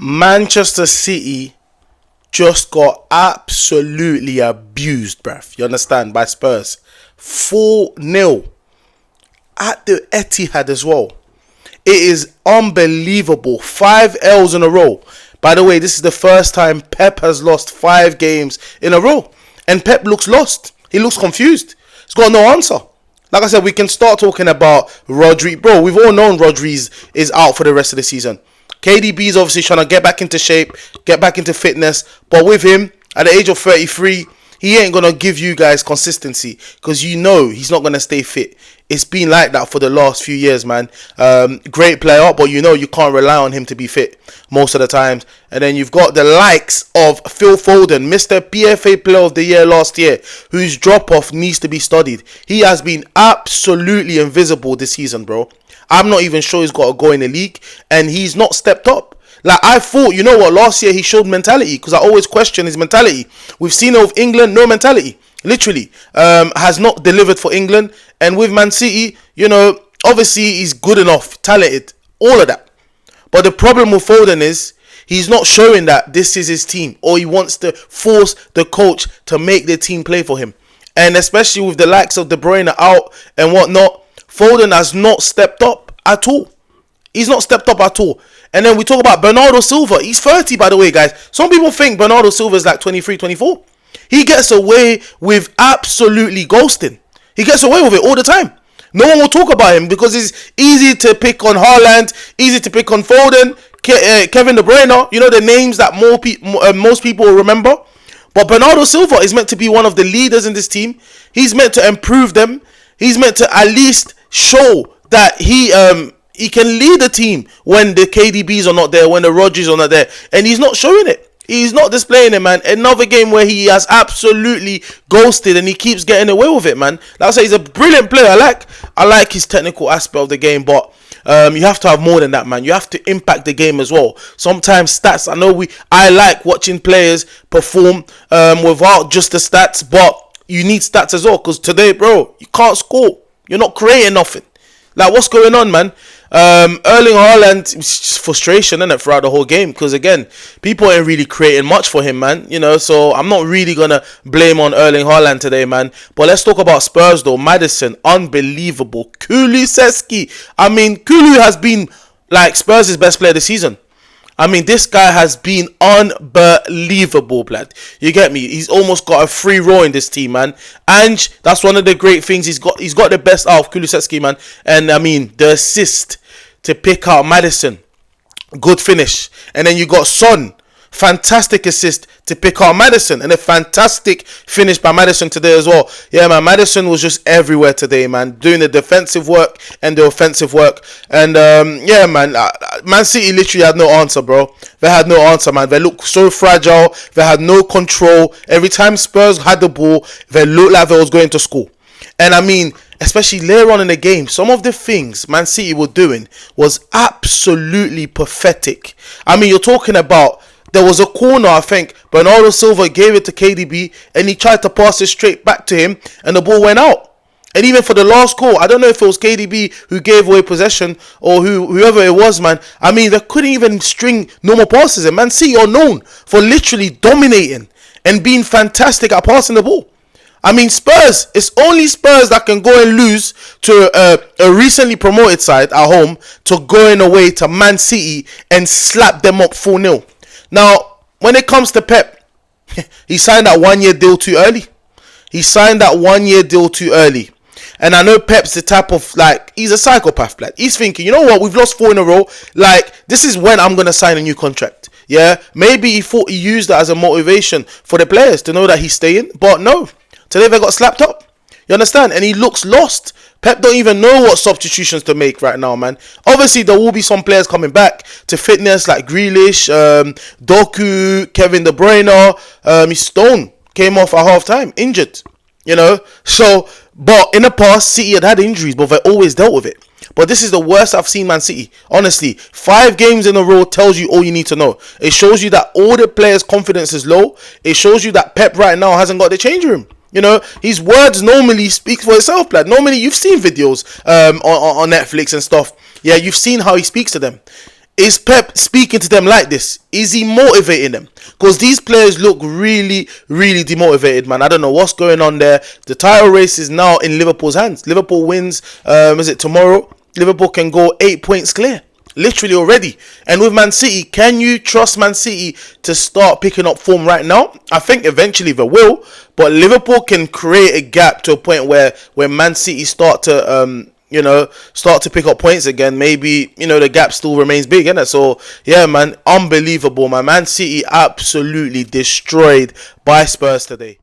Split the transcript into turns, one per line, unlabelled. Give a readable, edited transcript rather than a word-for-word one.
Manchester City just got absolutely abused, bruv. You understand? By Spurs. 4-0 at the Etihad as well. It is unbelievable. 5 L's in a row. By the way, this is the first time Pep has lost 5 games in a row. And Pep looks lost. He looks confused. He's got no answer. Like I said, we can start talking about Rodri. Bro, we've all known Rodri is out for the rest of the season. KDB is obviously trying to get back into shape, get back into fitness. But with him, at the age of 33, he ain't going to give you guys consistency. Because you know he's not going to stay fit. It's been like that for the last few years, man. Great player, but you know you can't rely on him to be fit most of the times. And then you've got the likes of Phil Foden, Mr. PFA Player of the Year last year, whose drop-off needs to be studied. He has been absolutely invisible this season, bro. I'm not even sure he's got a go in the league, and he's not stepped up. Like, I thought, you know what, last year he showed mentality, because I always question his mentality. We've seen it with England, no mentality. Literally, has not delivered for England. And with Man City, you know, obviously he's good enough, talented, all of that. But the problem with Foden is he's not showing that this is his team, or he wants to force the coach to make the team play for him. And especially with the likes of De Bruyne out and whatnot, Foden has not stepped up at all. He's not stepped up at all. And then we talk about Bernardo Silva. He's 30, by the way, guys. Some people think Bernardo Silva is like 23, 24. He gets away with absolutely ghosting. He gets away with it all the time. No one will talk about him because it's easy to pick on Haaland, easy to pick on Foden, Kevin De Bruyne. You know, the names that most people will remember. But Bernardo Silva is meant to be one of the leaders in this team. He's meant to improve them. He's meant to at least show that he can lead the team when the KDBs are not there, when the Rodgers are not there. And he's not showing it. He's not displaying it, man. Another game where he has absolutely ghosted and he keeps getting away with it, man. Like I say, he's a brilliant player. I like his technical aspect of the game, but you have to have more than that, man. You have to impact the game as well. Sometimes stats, I like watching players perform without just the stats, but you need stats as well, because today, bro, you can't score. You're not creating nothing. Like, what's going on, man? Erling Haaland, it's just frustration, isn't it, throughout the whole game? Because, again, people ain't really creating much for him, man. You know, so I'm not really going to blame on Erling Haaland today, man. But let's talk about Spurs, though. Maddison, unbelievable. Kulusevski. I mean, Kulu has been, like, Spurs' best player this season. I mean, this guy has been unbelievable, blood. You get me? He's almost got a free roll in this team, man. And that's one of the great things. He's got the best out of Kulusevski, man. And, I mean, the assist to pick out Maddison. Good finish. And then you got Son. Fantastic assist to pick out Maddison. And a fantastic finish by Maddison today as well. Yeah, man, Maddison was just everywhere today, man. Doing the defensive work and the offensive work. And, yeah, man, Man City literally had no answer, bro. They had no answer, man. They looked so fragile. They had no control. Every time Spurs had the ball, they looked like they was going to score. And, I mean, especially later on in the game, some of the things Man City were doing was absolutely pathetic. I mean, you're talking about, there was a corner, I think, Bernardo Silva gave it to KDB, and he tried to pass it straight back to him, and the ball went out. And even for the last call, I don't know if it was KDB who gave away possession, or whoever it was, man. I mean, they couldn't even string normal passes. And Man City are known for literally dominating and being fantastic at passing the ball. I mean, Spurs, it's only Spurs that can go and lose to a recently promoted side at home to going away to Man City and slap them up 4-0. Now, when it comes to Pep, he signed that 1-year deal too early. And I know Pep's the type of, like, he's a psychopath, like, he's thinking, you know what, we've lost 4 in a row, like, this is when I'm going to sign a new contract. Yeah, maybe he thought he used that as a motivation for the players to know that he's staying, but no, today they got slapped up. You understand? And he looks lost. Pep don't even know what substitutions to make right now, man. Obviously, there will be some players coming back to fitness, like Grealish, Doku, Kevin De Bruyne. Stone came off at half-time, injured. You know? So, but in the past, City had injuries, but they always dealt with it. But this is the worst I've seen Man City. Honestly, 5 games in a row tells you all you need to know. It shows you that all the players' confidence is low. It shows you that Pep right now hasn't got the change room. You know, his words normally speak for itself, lad. Normally, you've seen videos on Netflix and stuff. Yeah, you've seen how he speaks to them. Is Pep speaking to them like this? Is he motivating them? Because these players look really, really demotivated, man. I don't know what's going on there. The title race is now in Liverpool's hands. Liverpool wins, is it tomorrow? Liverpool can go 8 points clear. Literally already. And with Man City, can you trust Man City to start picking up form right now? I think eventually they will. But Liverpool can create a gap to a point where Man City start to start to pick up points again. Maybe, the gap still remains big, innit? So, yeah, man, unbelievable, man. Man City absolutely destroyed by Spurs today.